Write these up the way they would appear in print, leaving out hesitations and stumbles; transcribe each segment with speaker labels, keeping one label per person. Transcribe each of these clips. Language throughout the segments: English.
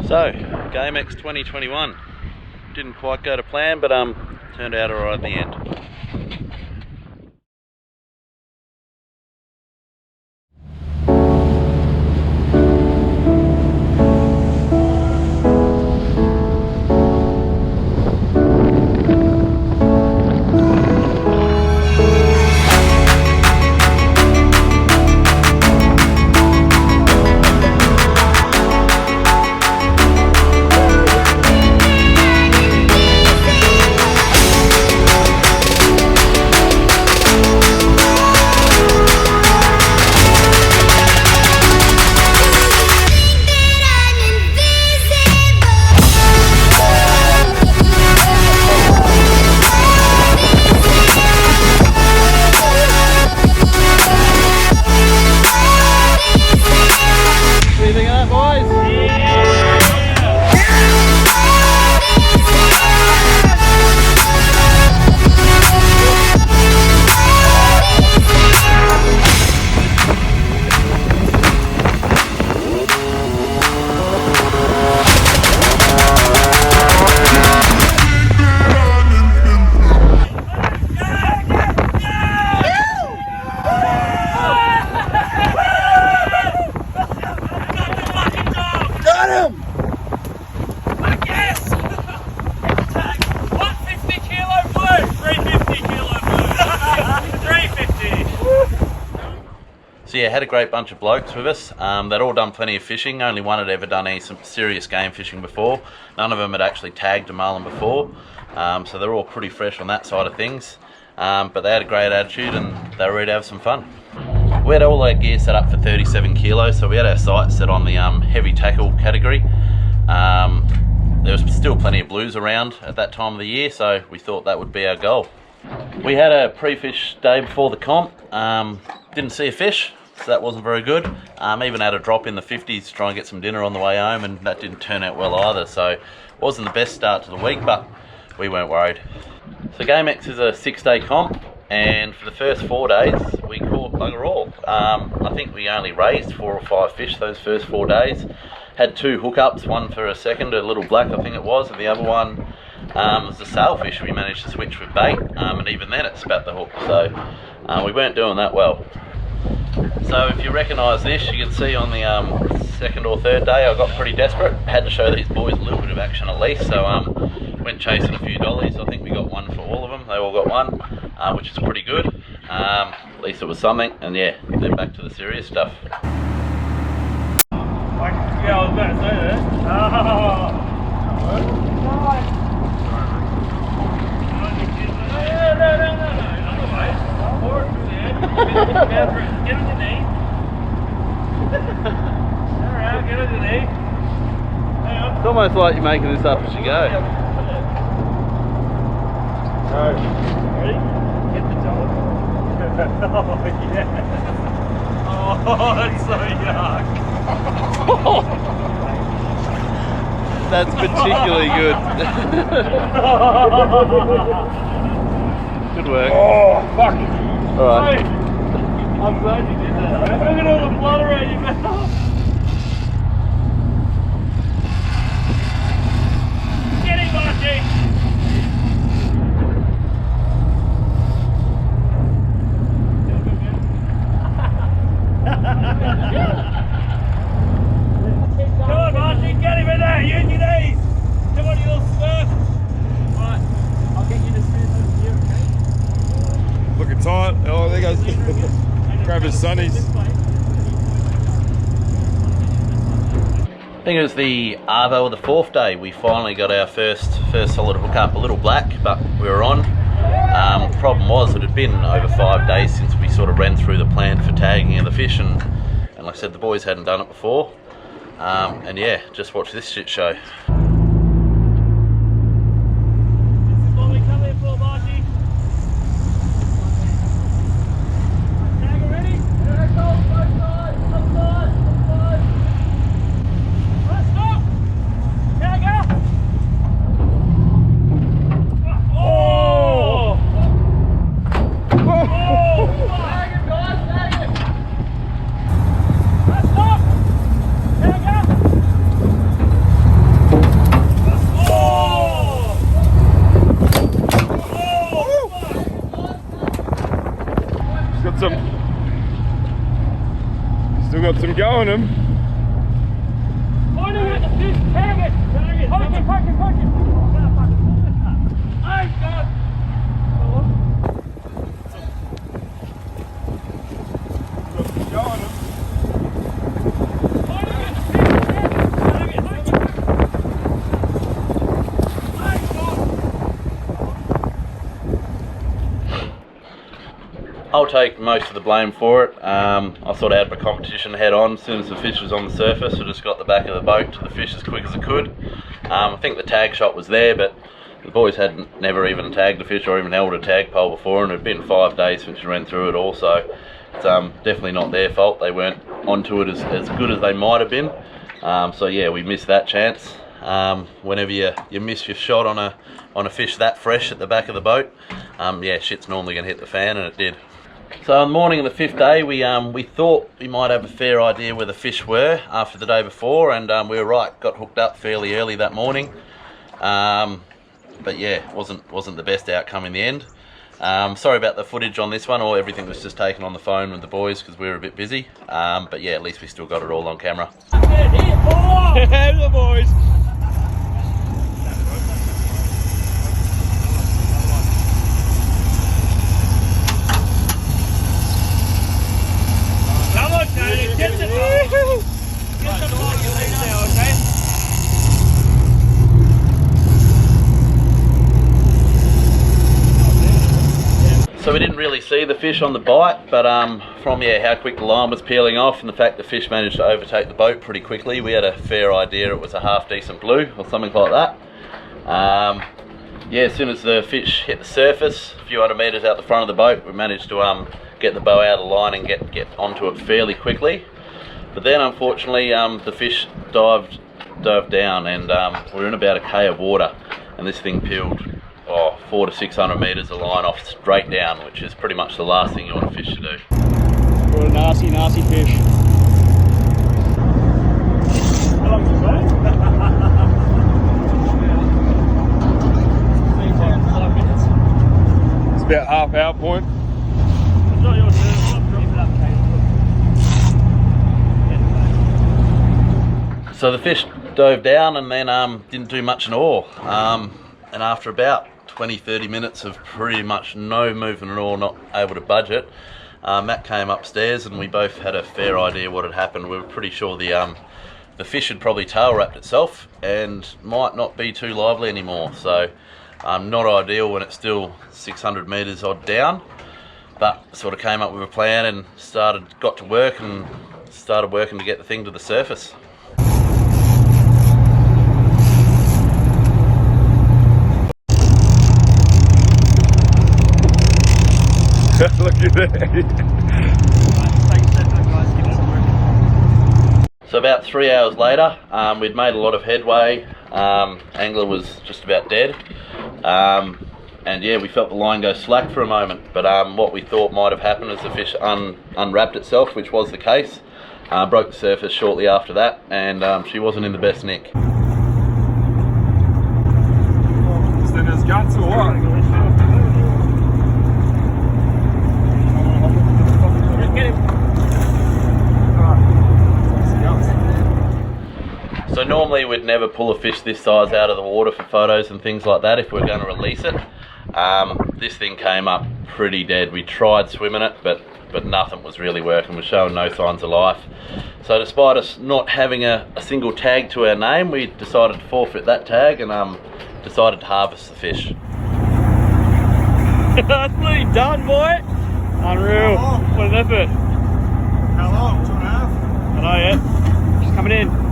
Speaker 1: So, GAMEX 2021 didn't quite go to plan, but turned out alright at the end. So yeah, had a great bunch of blokes with us. They'd all done plenty of fishing. Only one had ever done any some serious game fishing before. None of them had actually tagged a marlin before. So they're all pretty fresh on that side of things. But they had a great attitude and they were ready to have some fun. We had all our gear set up for 37 kilos, so we had our sights set on the heavy tackle category. There was still plenty of blues around at that time of the year, so we thought that would be our goal. We had a pre-fish day before the comp. Didn't see a fish, so that wasn't very good. Even had a drop in the 50s to try and get some dinner on the way home, and that didn't turn out well either. So it wasn't the best start to the week, but we weren't worried. So GAMEX is a 6-day comp, and for the first 4 days we caught bugger all. I think we only raised 4 or 5 fish those first 4 days. Had 2 hookups, one for a second, a little black I think it was, and the other one was a sailfish. We managed to switch with bait, and even then it spat the hook, so we weren't doing that well. So if you recognise this, you can see on the second or third day I got pretty desperate. Had to show these boys a little bit of action at least, so went chasing a few dollies. I think we got one for all of them. They all got one, which is pretty good. At least it was something, and yeah, then back to the serious stuff.
Speaker 2: Yeah, I was about to say that. Get on your knee. Alright, get on your knee.
Speaker 1: It's almost like you're making this up as you go.
Speaker 2: Alright, ready? Get the dollar. Oh yeah. Oh, that's so yuck.
Speaker 1: That's particularly good. Good work.
Speaker 2: Oh, fuck.
Speaker 1: Alright.
Speaker 2: Hey, I'm glad you did that. Look at all the blood around your mouth. Get him, Mahi. Come on, Mahi, get him in there. Use your knees. Come on, you little smurf. Right, I'll get you to spin over here, okay?
Speaker 3: Looking tight. Oh, there goes. Grab his sunnies.
Speaker 1: I think it was the Arvo or the 4th day we finally got our first solid hookup, a little black, but we were on. The problem was it had been over 5 days since we sort of ran through the plan for tagging of the fish, and like I said, the boys hadn't done it before. And yeah, just watch this shit show.
Speaker 3: go on them.
Speaker 2: Pointing at the fish, tag it! Poke it! Oh, God!
Speaker 3: Go on them.
Speaker 2: Pointing at the fish, tag it!
Speaker 1: I'll take most of the blame for it. I sort of had my competition head on. As soon as the fish was on the surface, I just got the back of the boat to the fish as quick as I could. I think the tag shot was there, but the boys hadn't never even tagged a fish or even held a tag pole before, and it had been 5 days since we ran through it all, so it's definitely not their fault. They weren't onto it as good as they might have been. So yeah, we missed that chance. Whenever you miss your shot on a fish that fresh at the back of the boat, yeah, shit's normally going to hit the fan, and it did. So on the morning of the 5th day, we thought we might have a fair idea where the fish were after the day before, and we were right. Got hooked up fairly early that morning, but yeah, wasn't the best outcome in the end. Sorry about the footage on this one, or everything was just taken on the phone with the boys because we were a bit busy. But yeah, at least we still got it all on camera.
Speaker 2: Here's the boys. Come on, Tony, get the block you lead now, okay?
Speaker 1: So we didn't really see the fish on the bite, but from how quick the line was peeling off and the fact the fish managed to overtake the boat pretty quickly, we had a fair idea it was a half decent blue or something like that. Yeah, as soon as the fish hit the surface, a few hundred metres out the front of the boat, we managed to get the bow out of the line and get onto it fairly quickly. But then unfortunately the fish dived down, and we were in about a K of water, and this thing peeled 400 to 600 metres of line off straight down, which is pretty much the last thing you want a fish to do.
Speaker 2: What a nasty fish. How long is it going?
Speaker 3: It's about half hour point.
Speaker 2: It's not your turn.
Speaker 1: So the fish dove down and then didn't do much at all. And after about 20-30 minutes of pretty much no movement at all, not able to budge it, Matt came upstairs and we both had a fair idea what had happened. We were pretty sure the fish had probably tail wrapped itself and might not be too lively anymore. So not ideal when it's still 600 metres odd down, but sort of came up with a plan and got to work and started working to get the thing to the surface.
Speaker 3: Look at that.
Speaker 1: So about 3 hours later, we'd made a lot of headway. Angler was just about dead. And yeah, we felt the line go slack for a moment, but what we thought might have happened is the fish unwrapped itself, which was the case. Broke the surface shortly after that, and she wasn't in the best nick.
Speaker 3: Is there his guts or what?
Speaker 1: So normally we'd never pull a fish this size out of the water for photos and things like that if we're going to release it. This thing came up pretty dead. We tried swimming it, but nothing was really working. We're showing no signs of life. So despite us not having a single tag to our name, we decided to forfeit that tag and decided to harvest the fish.
Speaker 2: That's bloody done, boy. Unreal. What an effort.
Speaker 3: How long? 2.5?
Speaker 2: I know, yeah. She's coming in.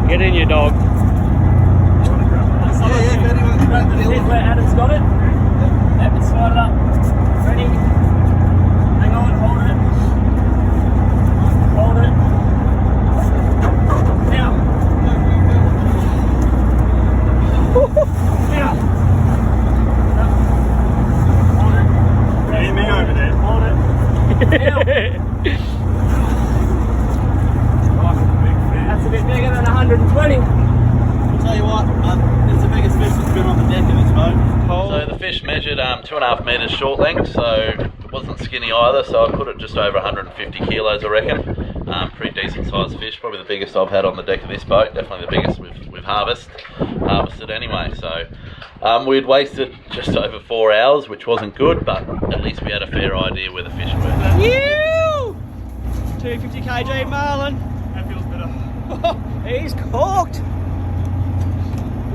Speaker 2: Get in, you dog. Here's where Adam's got it. Yep, it's slide it up. Ready? Hang on, hold it. Hold it. Now. Now. Hold it.
Speaker 3: Hey, me over there.
Speaker 2: Hold it. Now. 120.
Speaker 1: I'll tell you what, it's the biggest fish that's been on the deck of this boat. So the fish measured 2.5 metres short length, so it wasn't skinny either, so I put it just over 150 kilos I reckon. Pretty decent sized fish, probably the biggest I've had on the deck of this boat, definitely the biggest we've harvested anyway. So we'd wasted just over 4 hours, which wasn't good, but at least we had a fair idea where the fish were.
Speaker 4: Ew! 250 kg marlin.
Speaker 2: That feels better.
Speaker 4: He's cooked.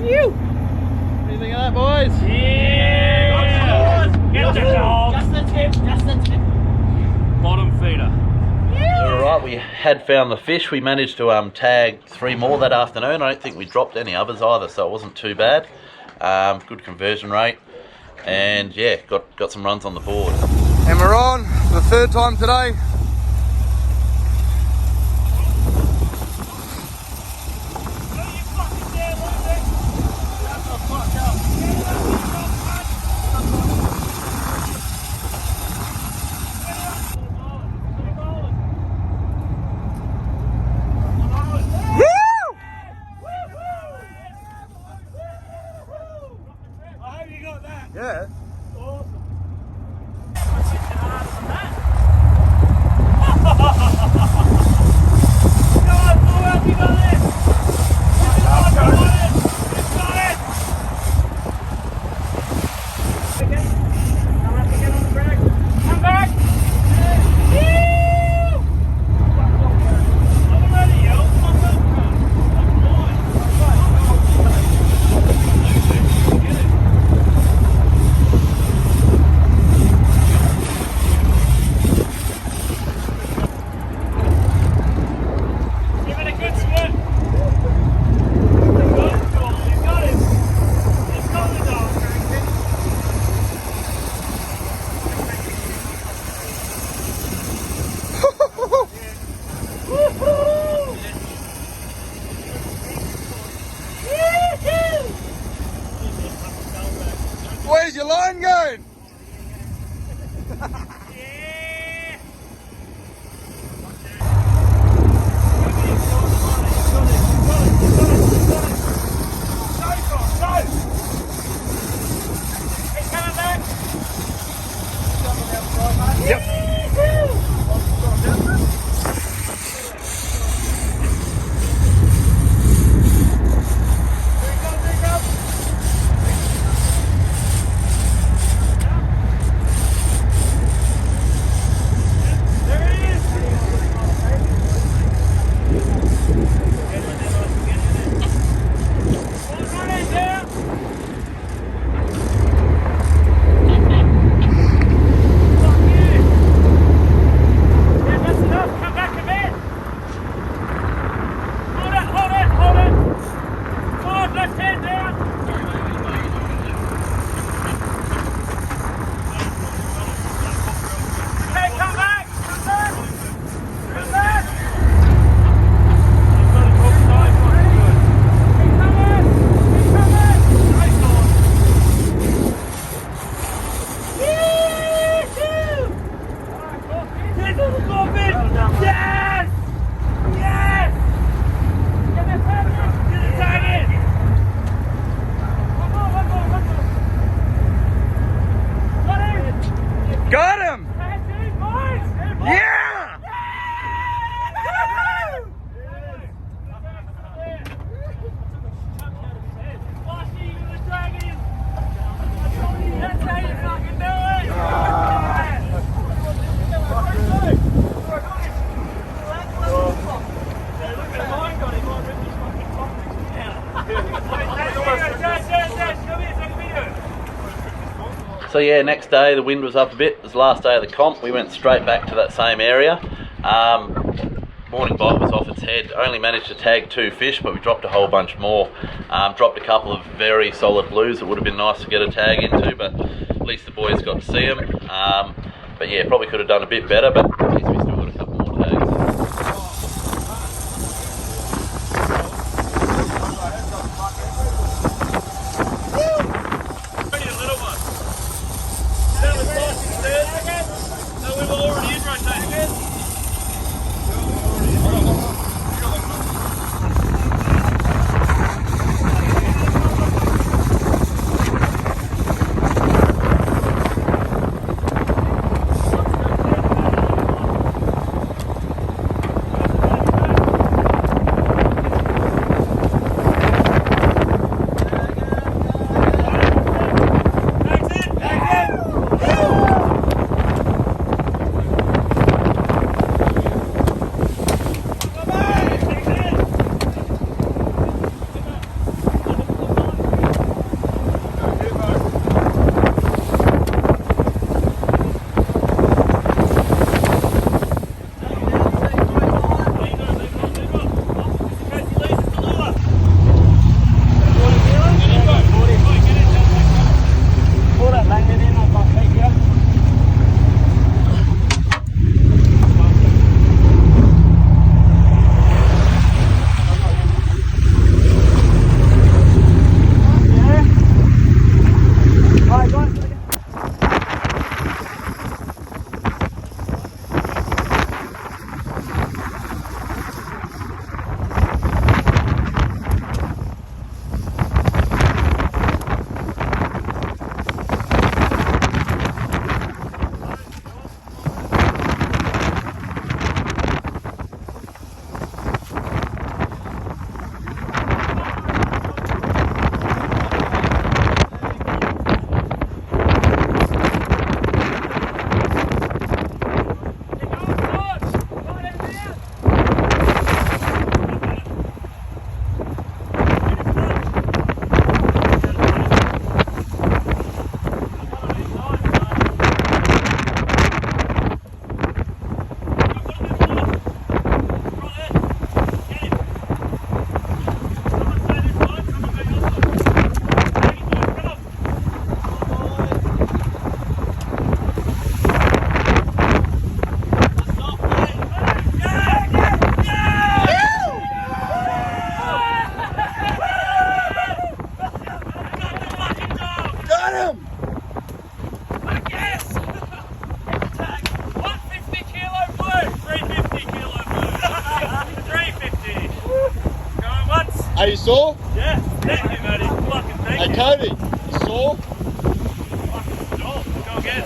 Speaker 4: Ew! What do you think of that, boys?
Speaker 2: Yeah! Get the dog!
Speaker 4: Just the tip, just the tip.
Speaker 2: Bottom feeder.
Speaker 1: Alright, we had found the fish. We managed to tag 3 more that afternoon. I don't think we dropped any others either, so it wasn't too bad. Good conversion rate, and yeah, got some runs on the board.
Speaker 3: And we're on for the 3rd time today. Yeah. Where's your line going?
Speaker 1: So yeah, next day the wind was up a bit. It was the last day of the comp. We went straight back to that same area. Morning bite was off its head. Only managed to tag 2 fish, but we dropped a whole bunch more. Dropped a couple of very solid blues that would have been nice to get a tag into, but at least the boys got to see them. But yeah, probably could have done a bit better, but at least we still got a couple more tags.
Speaker 3: Are you sore?
Speaker 2: Yeah, thank you, Matty. Fucking thank
Speaker 3: Hey,
Speaker 2: you.
Speaker 3: Cody, you sore?
Speaker 2: Fucking sure. Go again.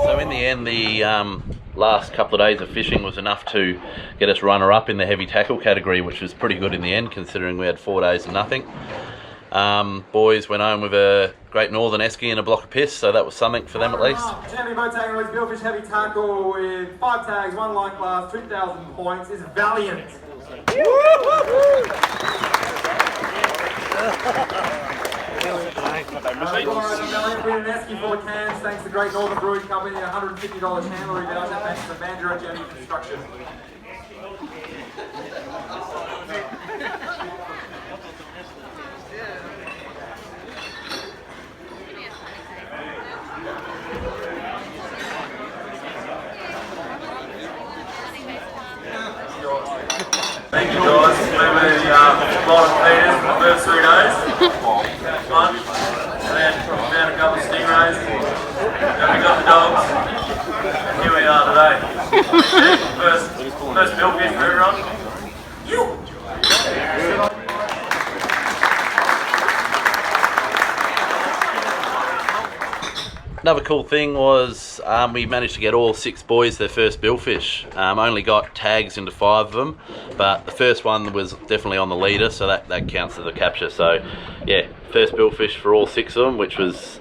Speaker 1: So in the end, the last couple of days of fishing was enough to get us runner-up in the heavy tackle category, which was pretty good in the end, considering we had 4 days of nothing. Boys went home with a Great Northern Esky and a block of piss, so that was something for them at least.
Speaker 5: Champion boat tagging was Billfish heavy tackle with 5 tags, 1 line class, 2,000 points is Valiant. Valiant with an Esky full of cans, thanks to Great Northern Brewing Company, $150 handlery voucher, thanks to Mandurah Jetty Construction.
Speaker 6: Thank you guys. We were the bottom feeders for the first 3 days. Fun. And then found a couple of stingrays. Then we got the dogs. And here we are today. First billfish for everyone.
Speaker 1: Another cool thing was we managed to get all 6 boys their first billfish. Only got tags into 5 of them, but the first one was definitely on the leader, so that counts as a capture. So yeah, first billfish for all 6 of them, which was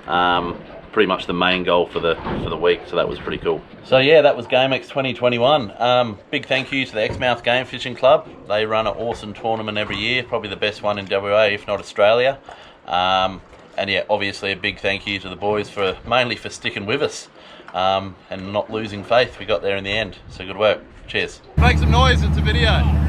Speaker 1: pretty much the main goal for the week, so that was pretty cool. So yeah, that was GAMEX 2021. Big thank you to the Exmouth Game Fishing Club. They run an awesome tournament every year, probably the best one in WA, if not Australia. And yeah, obviously a big thank you to the boys mainly for sticking with us and not losing faith. We got there in the end, so good work. Cheers.
Speaker 3: Make some noise, it's a video.